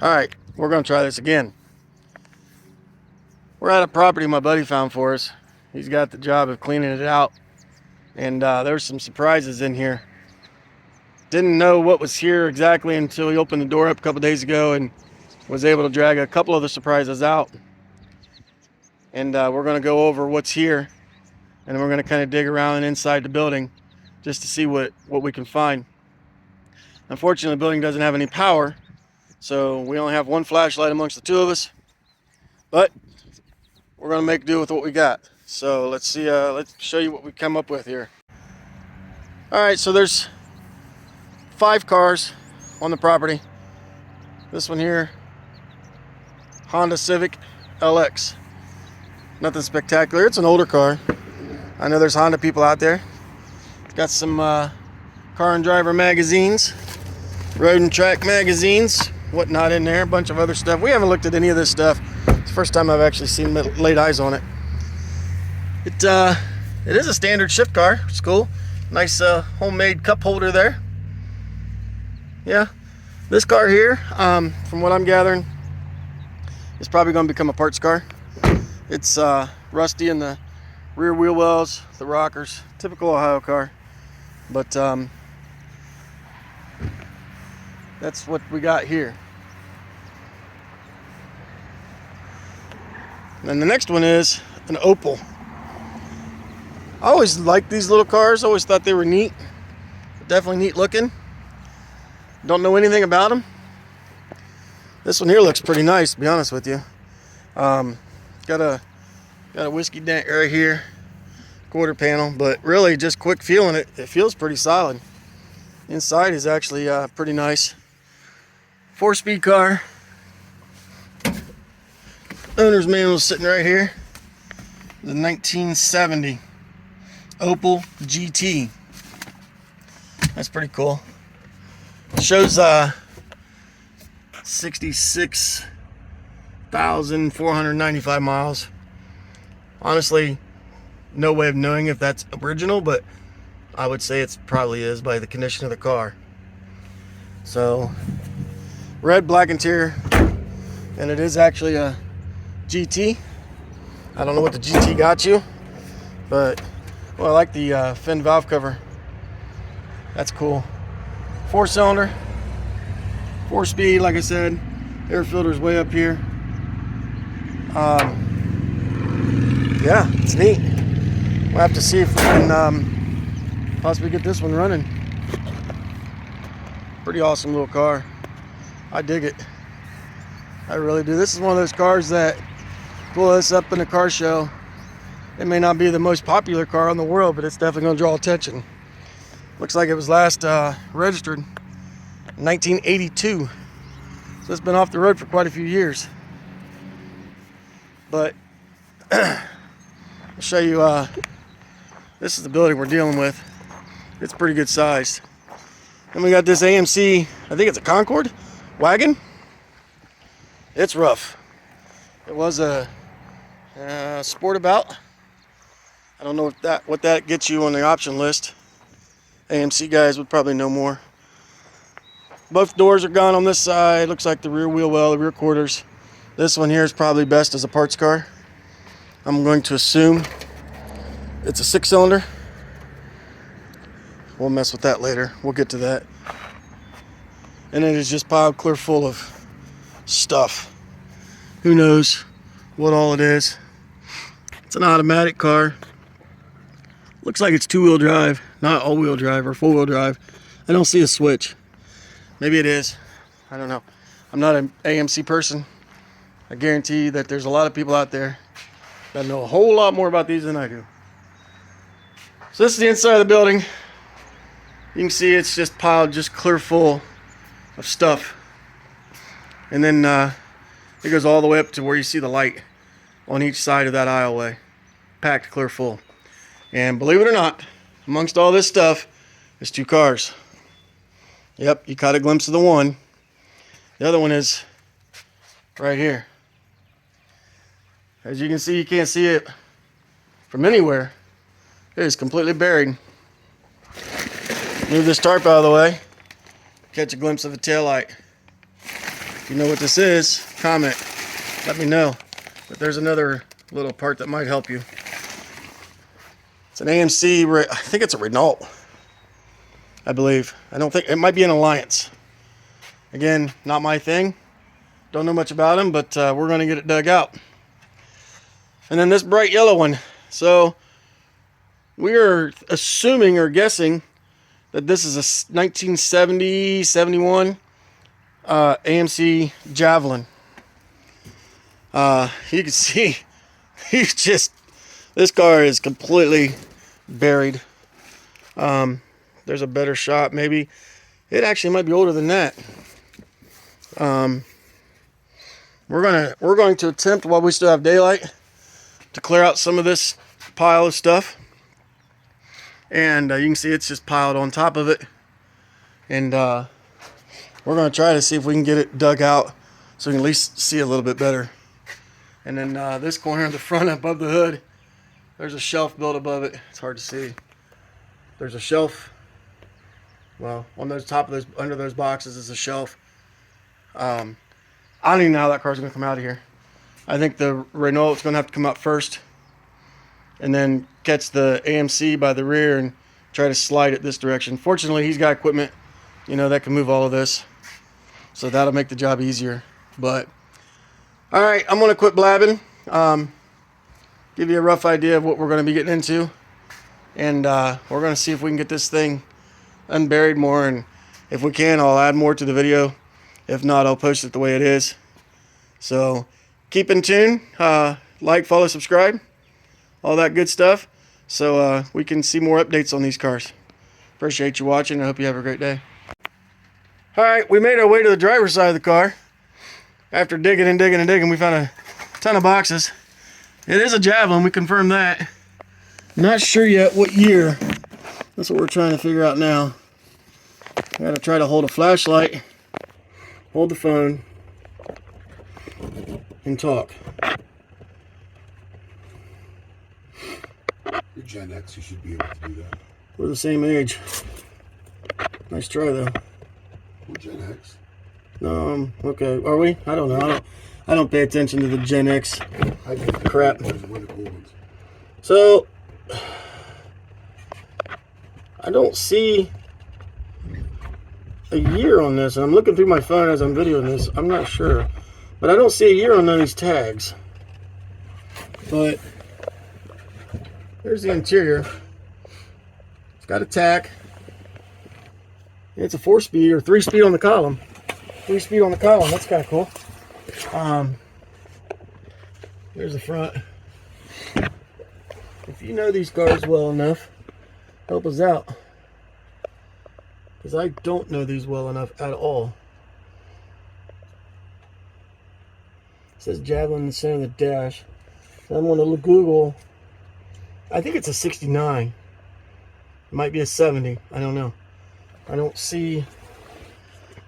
Alright, we're going to try this again. We're at a property my buddy found for us. He's got the job of cleaning it out. And there's some surprises in here. Didn't know what was here exactly until he opened the door up a couple days ago and was able to drag a couple of the surprises out. And we're going to go over what's here. And then we're going to kind of dig around inside the building just to see what we can find. Unfortunately, the building doesn't have any power. So we only have one flashlight amongst the two of us. But we're going to make do with what we got. So let's see, let's show you what we come up with here. Alright, so there's 5 cars on the property. This one here, Honda Civic LX. Nothing spectacular. It's an older car. I know there's Honda people out there. It's got some car and driver magazines, road and track magazines, whatnot in there, a bunch of other stuff. We haven't looked at any of this stuff. It's the first time I've actually laid eyes on it. It is a standard shift car. It's cool. Nice homemade cup holder there. Yeah, this car here, from what I'm gathering, is probably going to become a parts car. It's rusty in the rear wheel wells, the rockers, typical Ohio car. But that's what we got here. And the next one is an Opal. I always liked these little cars. Always thought they were neat. Definitely neat looking. Don't know anything about them. This one here looks pretty nice, to be honest with you. Got a whiskey dent right here, quarter panel, but really just quick feeling it. It feels pretty solid. Inside is actually pretty nice. 4-speed car. Owner's manual is sitting right here. The 1970 Opal GT. That's pretty cool. It shows 66,495 miles. Honestly, no way of knowing if that's original, but I would say it probably is by the condition of the car. So, red, black interior, and it is actually a GT. I don't know what the GT got you, but well, I like the fin valve cover. That's cool. 4-cylinder, 4-speed, like I said. Air filter's way up here. Yeah, it's neat. We'll have to see if we can possibly get this one running. Pretty awesome little car. I dig it. I really do. This is one of those cars that pull this up in a car show. It may not be the most popular car in the world, but it's definitely going to draw attention. Looks like it was last registered in 1982. So it's been off the road for quite a few years. But I'll show you, this is the building we're dealing with. It's pretty good sized. Then we got this AMC, I think it's a Concord wagon. It's rough. It was a Sportabout. I don't know what that gets you on the option list. AMC guys would probably know more. Both doors are gone on this side. Looks like the rear wheel well, the rear quarters. This one here is probably best as a parts car. I'm going to assume it's a 6-cylinder. We'll mess with that later. We'll get to that. And it is just piled clear full of stuff. Who knows what all it is. It's an automatic car. Looks like it's 2-wheel drive, not all-wheel drive or 4-wheel drive. I don't see a switch. Maybe it is. I don't know. I'm not an AMC person. I guarantee you that there's a lot of people out there that know a whole lot more about these than I do. So this is the inside of the building. You can see it's just piled just clear full of stuff. And then it goes all the way up to where you see the light on each side of that aisleway. Packed clear full. And believe it or not, amongst all this stuff, there's 2 cars. Yep, you caught a glimpse of the one. The other one is right here. As you can see, you can't see it from anywhere. It is completely buried. Move this tarp out of the way. Catch a glimpse of the taillight. If you know what this is, comment. Let me know. But there's another little part that might help you. It's an AMC, I think it's a Renault, I believe. I don't think, it might be an Alliance. Again, not my thing. Don't know much about them, but we're going to get it dug out. And then this bright yellow one. So we are assuming or guessing that this is a 1970, 71 AMC Javelin. You can see, this car is completely buried. There's a better shot, maybe. It actually might be older than that. We're going to attempt, while we still have daylight, to clear out some of this pile of stuff. And you can see it's just piled on top of it. And we're going to try to see if we can get it dug out so we can at least see a little bit better. And then this corner in the front above the hood, there's a shelf built above it. It's hard to see. There's a shelf. Well, on those top of those, under those boxes is a shelf. I don't even know how that car's going to come out of here. I think the Renault's going to have to come out first and then catch the AMC by the rear and try to slide it this direction. Fortunately, he's got equipment, you know, that can move all of this. So that'll make the job easier. But, all right, I'm going to quit blabbing. Give you a rough idea of what we're going to be getting into. And we're going to see if we can get this thing unburied more. And if we can, I'll add more to the video. If not, I'll post it the way it is. So keep in tune. Like, follow, subscribe. All that good stuff. So we can see more updates on these cars. Appreciate you watching. I hope you have a great day. Alright, we made our way to the driver's side of the car. After digging and digging and digging, we found a ton of boxes. It is a Javelin, we confirmed that. Not sure yet what year. That's what we're trying to figure out now. I gotta try to hold a flashlight, hold the phone, and talk. You're Gen X, you should be able to do that. We're the same age. Nice try though. We're Gen X. No, okay. Are we? I don't know. I don't pay attention to the Gen X crap. So I don't see a year on this, and I'm looking through my phone as I'm videoing this. I'm not sure, but I don't see a year on none of these tags. But there's the interior. It's got a tack. It's a 4-speed or 3-speed on the column. 3-speed on the column. That's kind of cool. There's the front. If you know these cars well enough, help us out. Because I don't know these well enough at all. It says Javelin in the center of the dash. So I'm going to Google. I think it's a 69. It might be a 70. I don't know. I don't see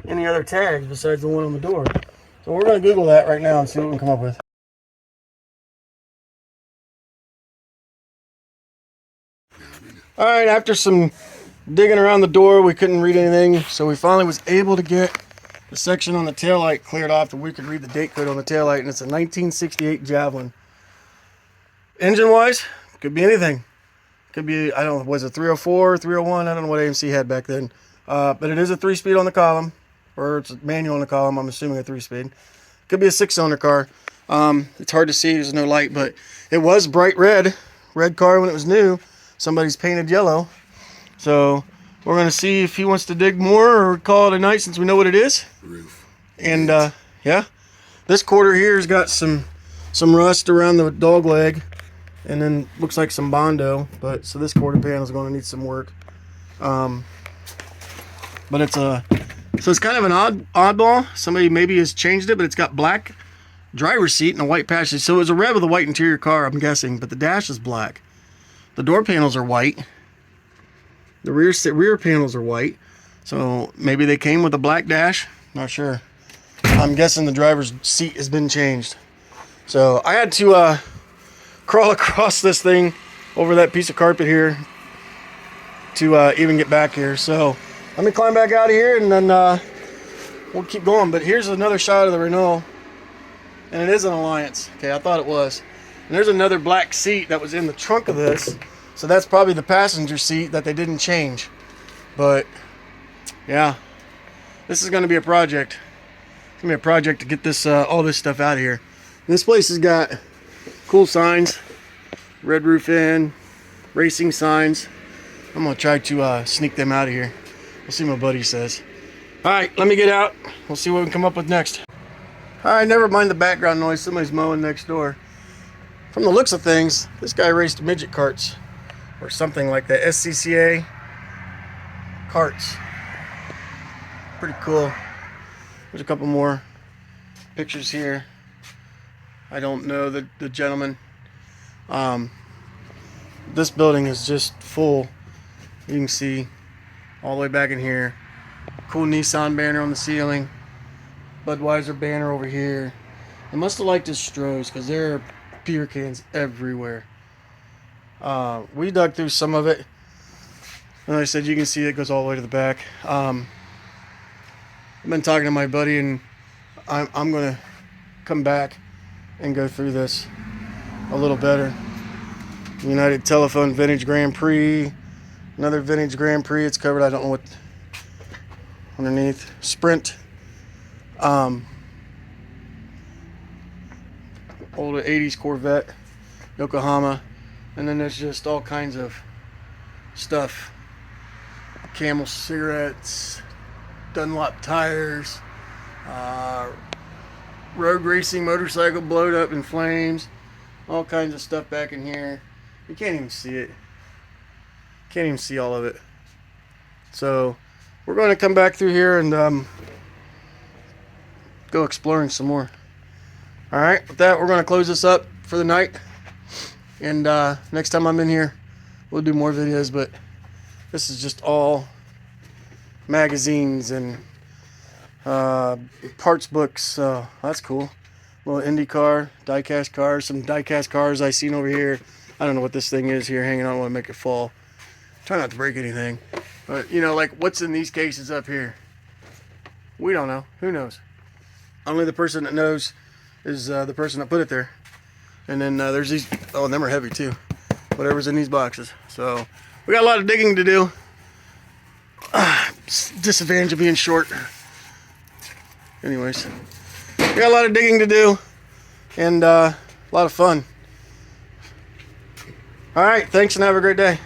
any other tags besides the one on the door. So we're going to Google that right now and see what we can come up with. Alright, after some digging around the door, we couldn't read anything, so we finally was able to get the section on the taillight cleared off that we could read the date code on the taillight, and it's a 1968 Javelin. Engine-wise, could be anything. Could be, I don't know, was it 304, 301? I don't know what AMC had back then. But it is a 3-speed on the column, or it's a manual on the column. I'm assuming a 3-speed. Could be a 6-cylinder car. It's hard to see, there's no light, but it was bright red car when it was new. Somebody's painted yellow. So we're going to see if he wants to dig more or call it a night since we know what it is. Roof. And yeah, this quarter here has got some rust around the dog leg, and then looks like some Bondo. But so this quarter panel is going to need some work. But it's so it's kind of an oddball. Somebody maybe has changed it, but it's got black driver's seat and a white patch. So it was a rev with a white interior car, I'm guessing, but the dash is black. The door panels are white. The rear panels are white. So maybe they came with a black dash. Not sure. I'm guessing the driver's seat has been changed. So I had to crawl across this thing over that piece of carpet here to even get back here. So let me climb back out of here, and then we'll keep going. But here's another shot of the Renault, and it is an Alliance. Okay, I thought it was. And there's another black seat that was in the trunk of this, so that's probably the passenger seat that they didn't change. But yeah, this is going to be a project. It's going to be a project to get this all this stuff out of here. And this place has got cool signs, Red Roof Inn, racing signs. I'm going to try to sneak them out of here. We'll see what my buddy says. Alright, let me get out. We'll see what we can come up with next. Alright, never mind the background noise. Somebody's mowing next door. From the looks of things, this guy raced midget carts or something like that. SCCA carts. Pretty cool. There's a couple more pictures here. I don't know the gentleman. This building is just full. You can see all the way back in here. Cool Nissan banner on the ceiling. Budweiser banner over here. I must have liked his Strohs because there are beer cans everywhere. We dug through some of it. And like I said, you can see it goes all the way to the back. I've been talking to my buddy, and I'm going to come back and go through this a little better. United Telephone Vintage Grand Prix. Another Vintage Grand Prix. It's covered. I don't know what underneath. Sprint. Old 80s Corvette. Yokohama. And then there's just all kinds of stuff. Camel cigarettes. Dunlop tires. Road racing motorcycle blowed up in flames. All kinds of stuff back in here. You can't even see it. Can't even see all of it. So we're going to come back through here and go exploring some more. Alright, with that, we're going to close this up for the night. And next time I'm in here, we'll do more videos. But this is just all magazines and parts books. So that's cool. Little IndyCar, diecast cars, some diecast cars I seen over here. I don't know what this thing is here hanging on. I want to make it fall. Try not to break anything. But, you know, like what's in these cases up here? We don't know. Who knows? Only the person that knows is the person that put it there. And then there's these. Oh, and them are heavy too. Whatever's in these boxes. So we got a lot of digging to do. Disadvantage of being short. Anyways. We got a lot of digging to do, and a lot of fun. All right, thanks and have a great day.